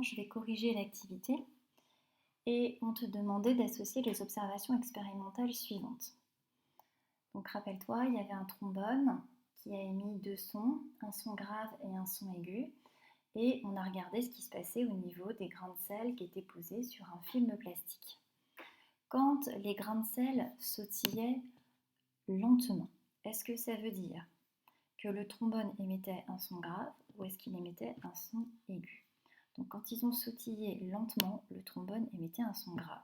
maintenant, je vais corriger l'activité et on te demandait d'associer les observations expérimentales suivantes. Donc rappelle-toi, il y avait un trombone qui a émis deux sons, un son grave et un son aigu, et on a regardé ce qui se passait au niveau des grains de sel qui étaient posés sur un film plastique. Quand les grains de sel sautillaient lentement, est-ce que ça veut dire que le trombone émettait un son grave ou est-ce qu'il émettait un son aigu? Donc quand ils ont sautillé lentement, le trombone émettait un son grave.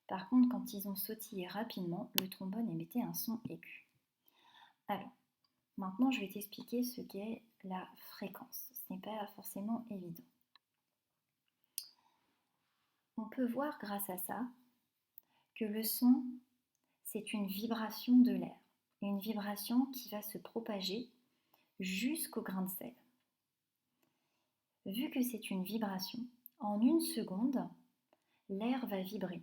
Par contre, quand ils ont sautillé rapidement, le trombone émettait un son aigu. Alors, maintenant je vais t'expliquer ce qu'est la fréquence. Ce n'est pas forcément évident. On peut voir grâce à ça que le son, c'est une vibration de l'air. Et une vibration qui va se propager jusqu'au grain de sel. Vu que c'est une vibration, en une seconde, l'air va vibrer.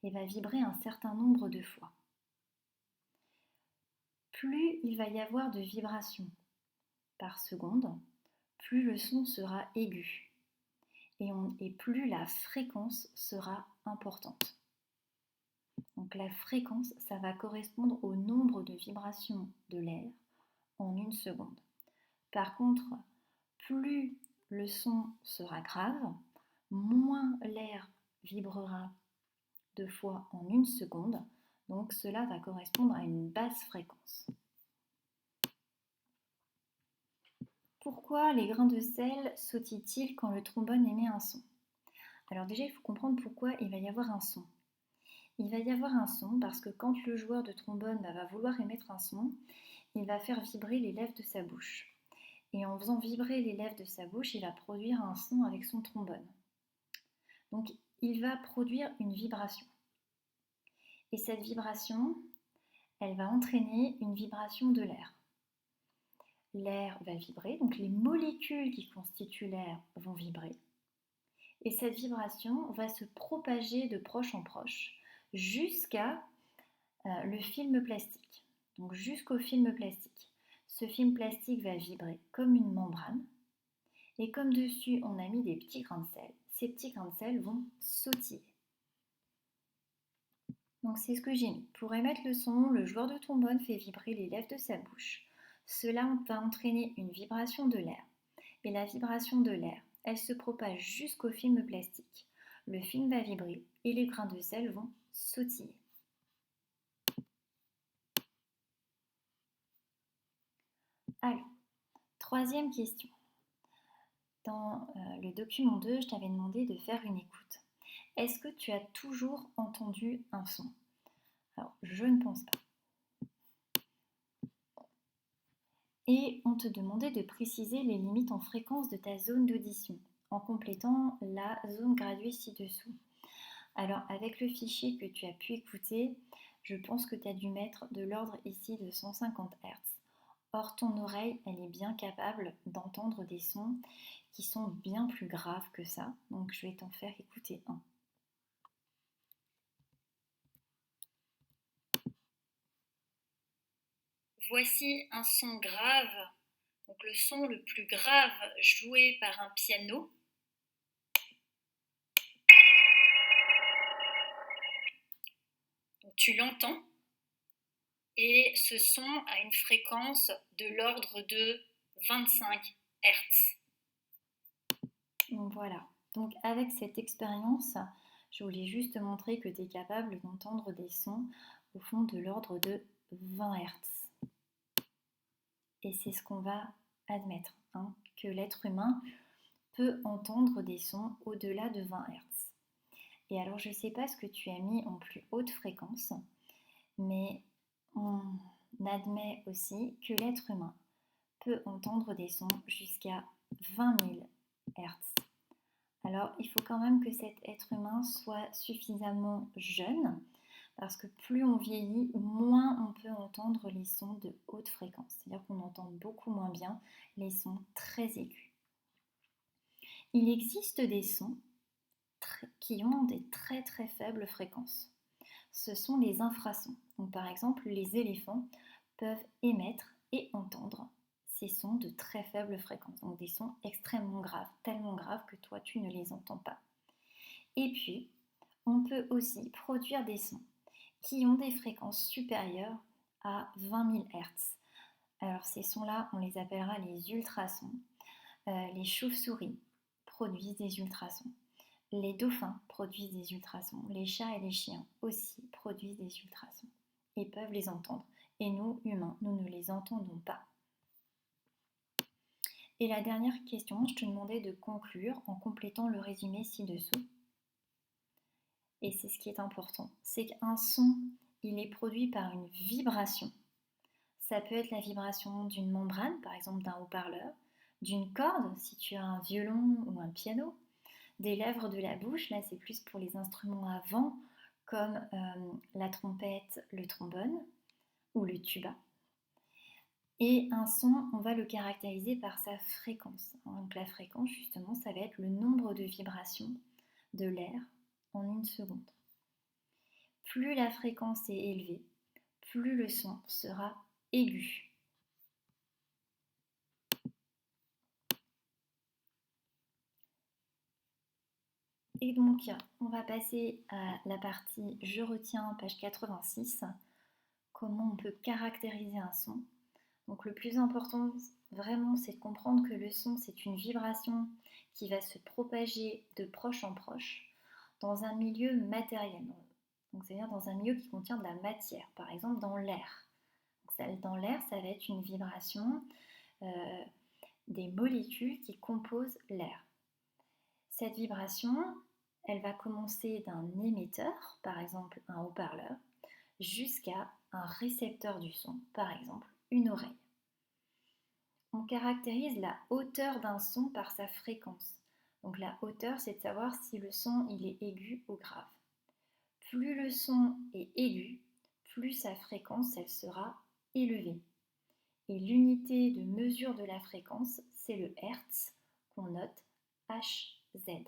Et va vibrer un certain nombre de fois. Plus il va y avoir de vibrations par seconde, plus le son sera aigu. Et plus la fréquence sera importante. Donc la fréquence, ça va correspondre au nombre de vibrations de l'air en une seconde. Par contre, plus le son sera grave, moins l'air vibrera deux fois en une seconde, donc cela va correspondre à une basse fréquence. Pourquoi les grains de sel sautillent-ils quand le trombone émet un son? Alors déjà, il faut comprendre pourquoi il va y avoir un son. Il va y avoir un son parce que quand le joueur de trombone va vouloir émettre un son, il va faire vibrer les lèvres de sa bouche. Et en faisant vibrer les lèvres de sa bouche, il va produire un son avec son trombone. Donc il va produire une vibration. Et cette vibration, elle va entraîner une vibration de l'air. L'air va vibrer, donc les molécules qui constituent l'air vont vibrer. Et cette vibration va se propager de proche en proche jusqu'à le film plastique. Donc jusqu'au film plastique. Ce film plastique va vibrer comme une membrane. Et comme dessus on a mis des petits grains de sel, ces petits grains de sel vont sautiller. Donc c'est ce que j'ai mis. Pour émettre le son, le joueur de trombone fait vibrer les lèvres de sa bouche. Cela va entraîner une vibration de l'air. Et la vibration de l'air, elle se propage jusqu'au film plastique. Le film va vibrer et les grains de sel vont sautiller. Alors, troisième question. Dans le document 2, je t'avais demandé de faire une écoute. Est-ce que tu as toujours entendu un son? Alors, je ne pense pas. Et on te demandait de préciser les limites en fréquence de ta zone d'audition en complétant la zone graduée ci-dessous. Alors, avec le fichier que tu as pu écouter, je pense que tu as dû mettre de l'ordre ici de 150 Hz. Or, ton oreille, elle est bien capable d'entendre des sons qui sont bien plus graves que ça. Donc, je vais t'en faire écouter un. Voici un son grave, donc le son le plus grave joué par un piano. Donc, tu l'entends et ce son a une fréquence de l'ordre de 25 Hz. Voilà, donc avec cette expérience, je voulais juste te montrer que tu es capable d'entendre des sons au fond de l'ordre de 20 Hz. Et c'est ce qu'on va admettre, que l'être humain peut entendre des sons au-delà de 20 Hz. Et alors je ne sais pas ce que tu as mis en plus haute fréquence, mais on admet aussi que l'être humain peut entendre des sons jusqu'à 20 000 Hz. Alors il faut quand même que cet être humain soit suffisamment jeune, parce que plus on vieillit, moins on peut entendre les sons de haute fréquence. C'est-à-dire qu'on entend beaucoup moins bien les sons très aigus. Il existe des sons qui ont des très très faibles fréquences. Ce sont les infrasons. Donc par exemple, les éléphants peuvent émettre et entendre ces sons de très faible fréquence, donc des sons extrêmement graves, tellement graves que toi tu ne les entends pas. Et puis, on peut aussi produire des sons qui ont des fréquences supérieures à 20 000 Hz. Alors ces sons-là, on les appellera les ultrasons. Les chauves-souris produisent des ultrasons. Les dauphins produisent des ultrasons. Les chats et les chiens aussi produisent des ultrasons et peuvent les entendre. Et nous, humains, nous ne les entendons pas. Et la dernière question, je te demandais de conclure en complétant le résumé ci-dessous. Et c'est ce qui est important, c'est qu'un son, il est produit par une vibration. Ça peut être la vibration d'une membrane, par exemple d'un haut-parleur, d'une corde, si tu as un violon ou un piano, des lèvres de la bouche, là c'est plus pour les instruments à vent, comme la trompette, le trombone ou le tuba. Et un son, on va le caractériser par sa fréquence. Donc la fréquence, justement, ça va être le nombre de vibrations de l'air en une seconde. Plus la fréquence est élevée, plus le son sera aigu. Et donc, on va passer à la partie je retiens, page 86. Comment on peut caractériser un son. Donc le plus important, vraiment, c'est de comprendre que le son, c'est une vibration qui va se propager de proche en proche dans un milieu matériel. Donc c'est-à-dire dans un milieu qui contient de la matière, par exemple dans l'air. Dans l'air, ça va être une vibration des molécules qui composent l'air. Cette vibration, elle va commencer d'un émetteur, par exemple un haut-parleur, jusqu'à un récepteur du son, par exemple une oreille. On caractérise la hauteur d'un son par sa fréquence. Donc la hauteur, c'est de savoir si le son il est aigu ou grave. Plus le son est aigu, plus sa fréquence elle sera élevée. Et l'unité de mesure de la fréquence, c'est le Hertz qu'on note Hz.